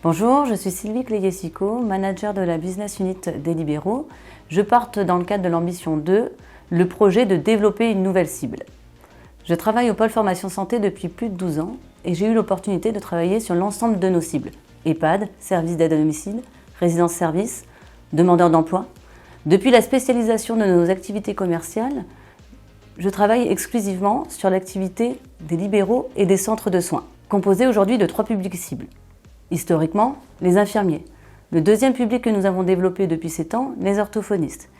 Bonjour, je suis Sylvie Cléguessico, manager de la Business Unit des Libéraux. Je porte dans le cadre de l'ambition 2 le projet de développer une nouvelle cible. Je travaille au pôle formation santé depuis plus de 12 ans et j'ai eu l'opportunité de travailler sur l'ensemble de nos cibles. EHPAD, services d'aide à domicile, résidence-service, demandeurs d'emploi. Depuis la spécialisation de nos activités commerciales, je travaille exclusivement sur l'activité des libéraux et des centres de soins, composés aujourd'hui de 3 publics cibles. Historiquement, les infirmiers. Le deuxième public que nous avons développé depuis 7 ans, les orthophonistes.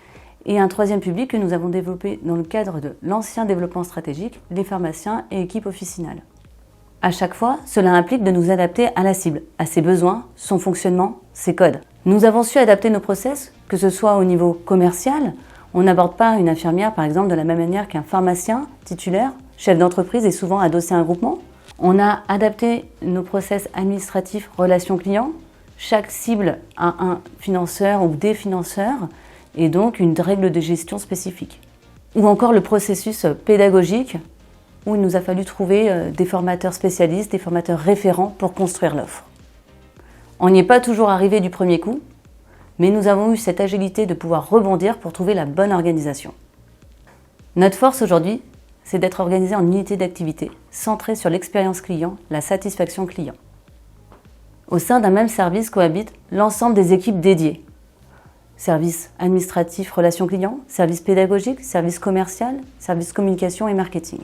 Et un troisième public que nous avons développé dans le cadre de l'ancien développement stratégique, les pharmaciens et équipes officinales. À chaque fois, cela implique de nous adapter à la cible, à ses besoins, son fonctionnement, ses codes. Nous avons su adapter nos process, que ce soit au niveau commercial. On n'aborde pas une infirmière, par exemple, de la même manière qu'un pharmacien titulaire, chef d'entreprise et souvent adossé à un groupement. On a adapté nos process administratifs relations clients. Chaque cible a un financeur ou des financeurs et donc une règle de gestion spécifique. Ou encore le processus pédagogique où il nous a fallu trouver des formateurs spécialistes, des formateurs référents pour construire l'offre. On n'y est pas toujours arrivé du premier coup, mais nous avons eu cette agilité de pouvoir rebondir pour trouver la bonne organisation. Notre force aujourd'hui, c'est d'être organisé en unités d'activité, centrées sur l'expérience client, la satisfaction client. Au sein d'un même service cohabitent l'ensemble des équipes dédiées. Service administratif, relations clients, service pédagogique, service commercial, service communication et marketing.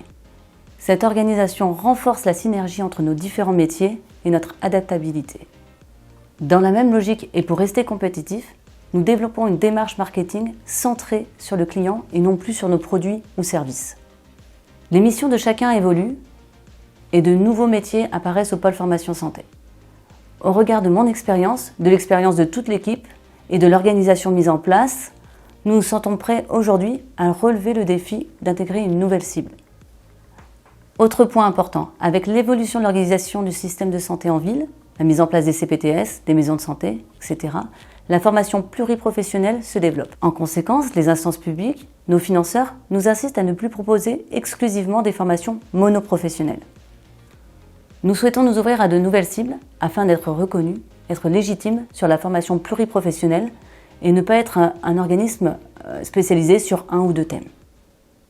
Cette organisation renforce la synergie entre nos différents métiers et notre adaptabilité. Dans la même logique et pour rester compétitif, nous développons une démarche marketing centrée sur le client et non plus sur nos produits ou services. Les missions de chacun évoluent et de nouveaux métiers apparaissent au pôle formation santé. Au regard de mon expérience, de l'expérience de toute l'équipe et de l'organisation mise en place, nous nous sentons prêts aujourd'hui à relever le défi d'intégrer une nouvelle cible. Autre point important, avec l'évolution de l'organisation du système de santé en ville, la mise en place des CPTS, des maisons de santé, etc., la formation pluriprofessionnelle se développe. En conséquence, les instances publiques, nos financeurs, nous insistent à ne plus proposer exclusivement des formations monoprofessionnelles. Nous souhaitons nous ouvrir à de nouvelles cibles afin d'être reconnus, être légitimes sur la formation pluriprofessionnelle et ne pas être un organisme spécialisé sur un ou deux thèmes.